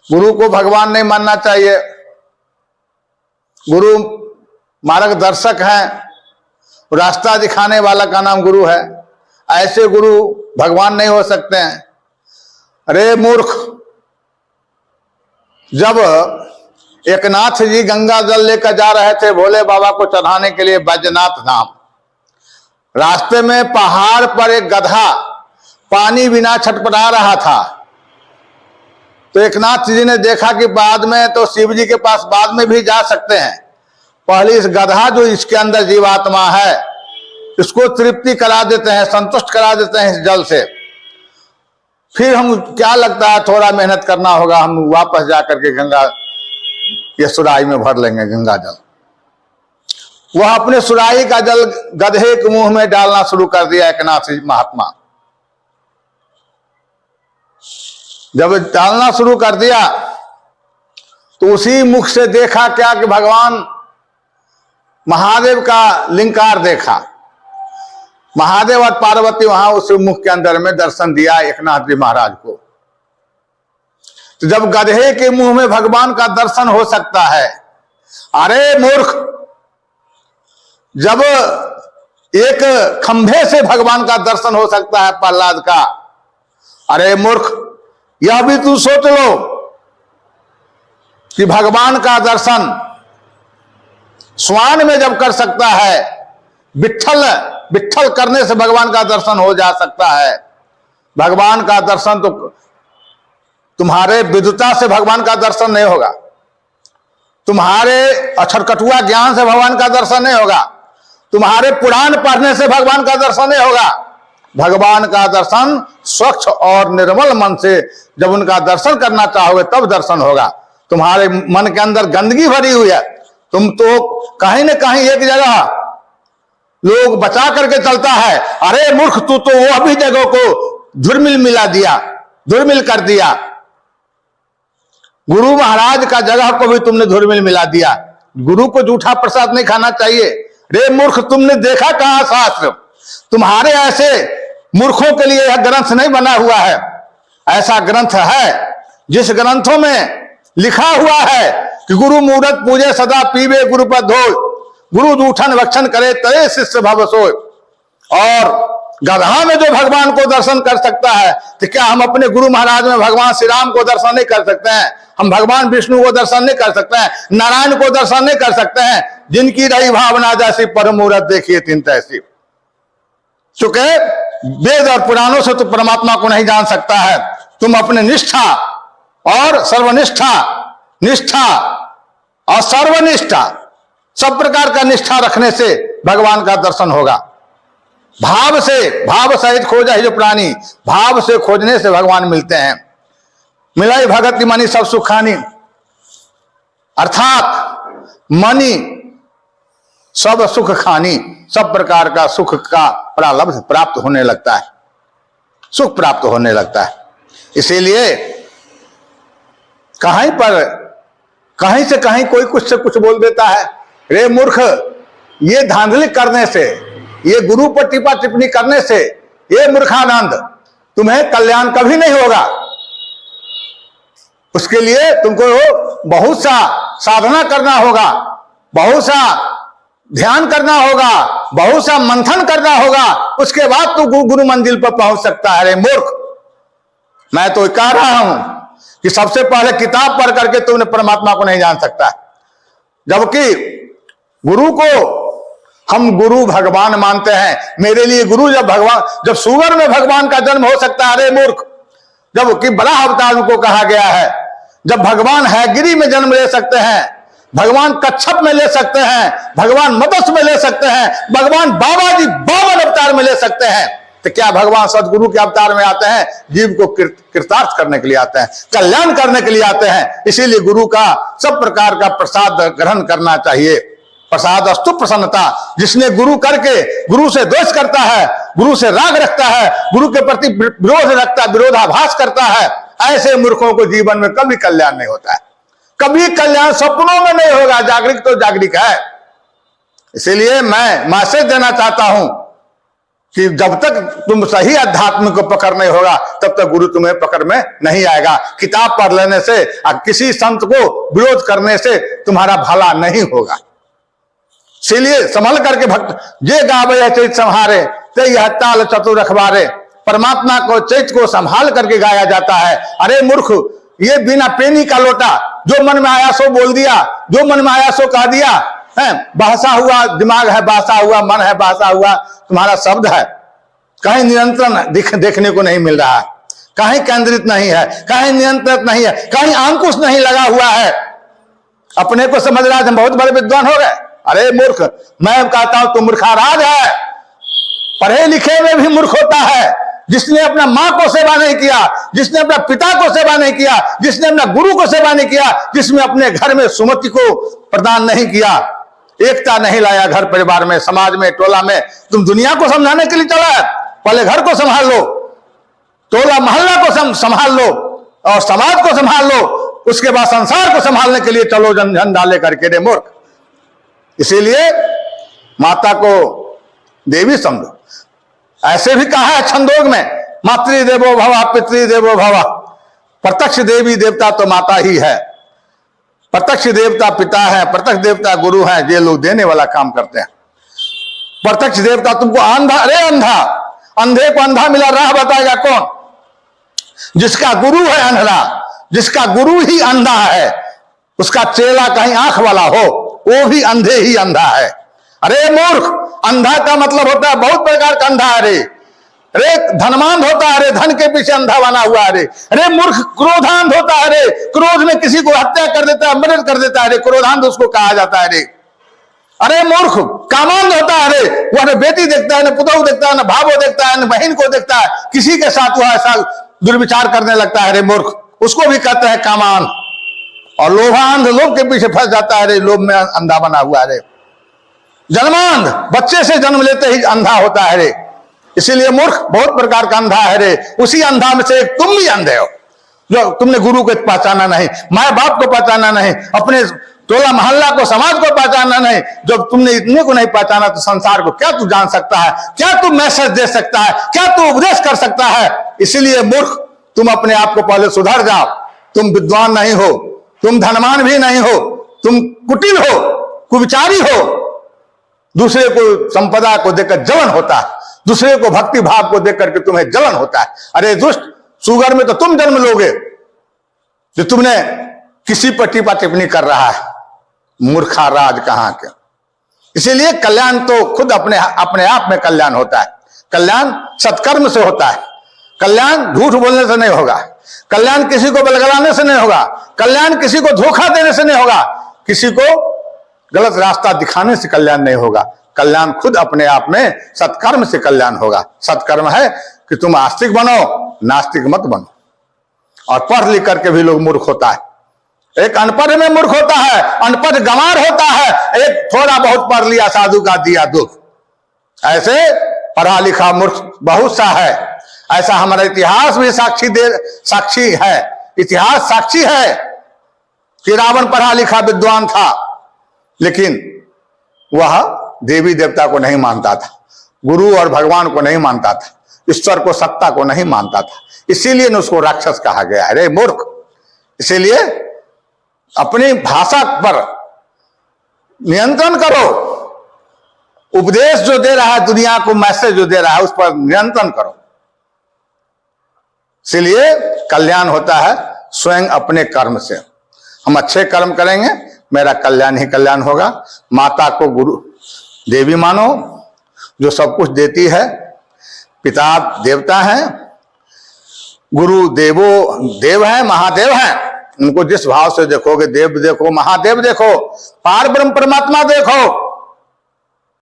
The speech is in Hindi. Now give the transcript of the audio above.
गुरु को भगवान नहीं मानना चाहिए। गुरु मार्गदर्शक हैं, रास्ता दिखाने वाला का नाम गुरु है। ऐसे गुरु भगवान नहीं हो सकते हैं। अरे मूर्ख, जब एकनाथ जी गंगा जल लेकर जा रहे थे भोले बाबा को चढ़ाने के लिए बैजनाथ धाम, रास्ते में पहाड़ पर एक गधा पानी बिना छटपटा रहा था। तो एकनाथ जी ने देखा कि बाद में तो शिव जी के पास बाद में भी जा सकते हैं, पहले इस गधा जो इसके अंदर जीवात्मा है इसको तृप्ति करा देते हैं, संतुष्ट करा देते हैं इस जल से। फिर हम क्या लगता है थोड़ा मेहनत करना होगा, हम वापस जाकर के गंगा ये सुराही में भर लेंगे गंगा जल। वह अपने सुराही का जल गधे के मुंह में डालना शुरू कर दिया एकनाथ महात्मा। जब डालना शुरू कर दिया तो उसी मुख से देखा क्या कि भगवान महादेव का लिंगार देखा। महादेव और पार्वती वहां उस मुख के अंदर में दर्शन दिया एकनाथ जी महाराज को। तो जब गधे के मुंह में भगवान का दर्शन हो सकता है, अरे मूर्ख, जब एक खंभे से भगवान का दर्शन हो सकता है प्रहलाद का, अरे मूर्ख, यह भी तू सोच लो कि भगवान का दर्शन श्वान में जब कर सकता है, विट्ठल करने से भगवान का दर्शन हो जा सकता है। भगवान का दर्शन तो तुम्हारे विद्वता से भगवान का दर्शन नहीं होगा, तुम्हारे अक्षरकटुआ ज्ञान से भगवान का दर्शन नहीं होगा, तुम्हारे पुराण पढ़ने से भगवान का दर्शन नहीं होगा। भगवान का दर्शन स्वच्छ और निर्मल मन से जब उनका दर्शन करना चाहोगे तब दर्शन होगा। तुम्हारे मन के अंदर गंदगी भरी हुई है, तुम तो कहीं न कहीं एक जगह लोग बचा करके चलता है। अरे मूर्ख, तू तो वो भी जगह को धुरमिल मिला दिया, धुरमिल कर दिया। गुरु महाराज का जगह को भी तुमने धुरमिल मिला दिया। गुरु को जूठा प्रसाद नहीं खाना चाहिए। रे मूर्ख, तुमने देखा कहां शास्त्र? तुम्हारे ऐसे मूर्खों के लिए यह ग्रंथ नहीं बना हुआ है। ऐसा ग्रंथ है जिस ग्रंथों में लिखा हुआ है कि गुरु मूरत पूजे सदा पीवे गुरु पद धोय, गुरु जूठन भक्षण करे तरे शिष्य भव सोय। और गधा में जो भगवान को दर्शन कर सकता है, तो क्या हम अपने गुरु महाराज में भगवान श्री राम को दर्शन नहीं कर सकते हैं? हम भगवान विष्णु को दर्शन नहीं कर सकते हैं? नारायण को दर्शन नहीं कर सकते हैं? जिनकी रही भावना जैसी परम मूरत देखिए तीन तैसी। चूंकि वेद और पुराणों से तो परमात्मा को नहीं जान सकता है। तुम अपने निष्ठा और सर्वनिष्ठा, निष्ठा और सर्वनिष्ठा, सब प्रकार का निष्ठा रखने से भगवान का दर्शन होगा। भाव से, भाव सहित खोजा ही जो प्राणी, भाव से खोजने से भगवान मिलते हैं। मिलाई भगत मणि सब सुखानी, अर्थात मणि सब सुख खानी, सब प्रकार का सुख का प्रारब्ध प्राप्त होने लगता है, सुख प्राप्त होने लगता है। इसीलिए कहीं पर कहीं से कहीं कोई कुछ से कुछ बोल देता है। रे मूर्ख, ये धांधली करने से, ये गुरु पर टिप्पा टिप्पणी करने से, ये मूर्खानंद, तुम्हें कल्याण कभी नहीं होगा। उसके लिए तुमको बहुत सा साधना करना होगा, बहुत सा ध्यान करना होगा, बहुत सा मंथन करना होगा, उसके बाद तू गुरु मंजिल पर पहुंच सकता है। रे मूर्ख, मैं तो कह रहा हूं कि सबसे पहले किताब पढ़ करके तुमने परमात्मा को नहीं जान सकता, जबकि गुरु को हम गुरु भगवान मानते हैं। मेरे लिए गुरु जब भगवान, जब सुअर में भगवान का जन्म हो सकता है, अरे मूर्ख, जब कि बड़ा अवतार को कहा गया है, जब भगवान हैगिरी में जन्म ले सकते हैं, भगवान कच्छप में ले सकते हैं, भगवान मत्स्य में ले सकते हैं, भगवान बाबा जी 52 अवतार में ले सकते हैं, तो क्या भगवान सदगुरु के अवतार में आते हैं? जीव को कृतार्थ करने के लिए आते हैं, कल्याण करने के लिए आते हैं। इसीलिए गुरु का सब प्रकार का प्रसाद ग्रहण करना चाहिए। प्रसाद अस्तु प्रसन्नता। जिसने गुरु करके गुरु से द्वेष करता है, गुरु से राग रखता है, गुरु के प्रति विरोध रखता है, विरोधाभास करता है, ऐसे मूर्खों को जीवन में कभी कल्याण नहीं होता है। कभी कल्याण सपनों में नहीं होगा। जागृत तो जागृत है। इसीलिए मैं मैसेज देना चाहता हूं कि जब तक तुम सही अध्यात्म को पकड़ नहीं होगा तब तक गुरु तुम्हें पकड़ में नहीं आएगा। किताब पढ़ लेने से और किसी संत को विरोध करने से तुम्हारा भला नहीं होगा। इसीलिए संभल करके भक्त जे गावे चैत संहारे ते यह ताल चतुर रखवारे। परमात्मा को चैत को संभाल करके गाया जाता है। अरे मूर्ख, ये बिना पेनी का लोटा, जो मन में आया सो बोल दिया, जो मन में आया सो कह दिया है। बहसा हुआ दिमाग है, बहसा हुआ मन है, बहसा हुआ तुम्हारा शब्द है। कहीं नियंत्रण देखने को नहीं मिल रहा है, कहीं केंद्रित नहीं है, कहीं नियंत्रित नहीं है, कहीं अंकुश नहीं लगा हुआ है। अपने को समझ रहा है हम बहुत बड़े विद्वान हो गए। अरे मूर्ख, मैं कहता हूं तुम मूर्खाराज है। पढ़े लिखे में भी मूर्ख होता है जिसने अपना मां को सेवा नहीं किया, जिसने अपना पिता को सेवा नहीं किया, जिसने अपना गुरु को सेवा नहीं किया, जिसने अपने घर में सुमति को प्रदान नहीं किया, एकता नहीं लाया घर परिवार में, समाज में, टोला में। तुम दुनिया को समझाने के लिए चला है, पहले घर को संभाल लो, टोला मोहल्ला को संभाल लो और समाज को संभाल लो, उसके बाद संसार को संभालने के लिए चलो झंडा लेकर के। रे मूर्ख, इसीलिए माता को देवी समझो। ऐसे भी कहा है छंदोग में, मातृदेवो भव पितृदेवो भव। प्रत्यक्ष देवी देवता तो माता ही है, प्रत्यक्ष देवता पिता है, प्रत्यक्ष देवता गुरु है। ये लोग देने वाला काम करते हैं। प्रत्यक्ष देवता तुमको अंधा, अरे अंधा, अंधे को अंधा मिला राह बताएगा कौन? जिसका गुरु है अंधा, जिसका गुरु ही अंधा है, उसका चेला कहीं आंख वाला हो, वो भी अंधे ही अंधा है। अरे मूर्ख, अंधा का मतलब होता है बहुत प्रकार का अंधा। अरे धनवान होता है, अरे धन के पीछे अंधा बना हुआ है। अरे मूर्ख क्रोधांध होता है, अरे क्रोध में किसी को हत्या कर देता है, मर्डर कर देता है, अरे क्रोधांध उसको कहा जाता है। अरे मूर्ख कामांध होता है, अरे वो न बेटी देखता है, न पुतहु देखता है, न भावो देखता है, न बहन को देखता है, किसी के साथ वह ऐसा दुर्विचार करने लगता है। अरे मूर्ख, उसको भी कहते हैं कामांध। और लोभांध लोभ के पीछे फंस जाता है, लोभ में अंधा बना हुआ है। जन्मांध बच्चे से जन्म लेते ही अंधा होता है रे। इसीलिए मूर्ख बहुत प्रकार का अंधा है रे। उसी अंधा में से एक तुम भी अंधे हो, जो तुमने गुरु को पहचाना नहीं, माँ बाप को पहचाना नहीं, अपने टोला मोहल्ला को, समाज को पहचाना नहीं। जब तुमने इतने को नहीं पहचाना तो संसार को क्या तू जान सकता है? क्या तू मैसेज दे सकता है? क्या तू उपदेश कर सकता है? इसीलिए मूर्ख, तुम अपने आप को पहले सुधर जाओ। तुम विद्वान नहीं हो, तुम धनवान भी नहीं हो, तुम कुटिल हो, कुविचारी हो। दूसरे को संपदा को देखकर जलन होता है, दूसरे को भक्ति भाव को देख करके तुम्हें जलन होता है। अरे दुष्ट, सुगर में तो तुम जन्म लोगे जो तुमने किसी पर टिप्पा टिप्पणी कर रहा है। मूर्खा राज कहां के। इसीलिए कल्याण तो खुद अपने आप में कल्याण होता है। कल्याण सत्कर्म से होता है। कल्याण झूठ बोलने से नहीं होगा, कल्याण किसी को बलगलाने से नहीं होगा, कल्याण किसी को धोखा देने से नहीं होगा, किसी को गलत रास्ता दिखाने से कल्याण नहीं होगा। कल्याण खुद अपने आप में सत्कर्म से कल्याण होगा। सत्कर्म है कि तुम आस्तिक बनो, नास्तिक मत बनो। और पढ़ लिख करके भी लोग मूर्ख होता है। एक अनपढ़ में मूर्ख होता है, अनपढ़ गंवार होता है, एक थोड़ा बहुत पढ़ लिया साधु का दिया दुख। ऐसे पढ़ा लिखा मूर्ख बहुत सा है। ऐसा हमारा इतिहास भी साक्षी है। इतिहास साक्षी है कि रावण पढ़ा लिखा विद्वान था, लेकिन वह देवी देवता को नहीं मानता था, गुरु और भगवान को नहीं मानता था, ईश्वर को, सत्ता को नहीं मानता था। इसीलिए उसको राक्षस कहा गया है। रे मूर्ख, इसीलिए अपनी भाषा पर नियंत्रण करो। उपदेश जो दे रहा है, दुनिया को मैसेज जो दे रहा है, उस पर नियंत्रण करो। इसीलिए कल्याण होता है स्वयं अपने कर्म से। हम अच्छे कर्म करेंगे, मेरा कल्याण ही कल्याण होगा। माता को गुरु देवी मानो, जो सब कुछ देती है। पिता देवता है, गुरु देव है, महादेव है। उनको जिस भाव से देखोगे, देव देखो, महादेव देखो, पार ब्रह्म परमात्मा देखो,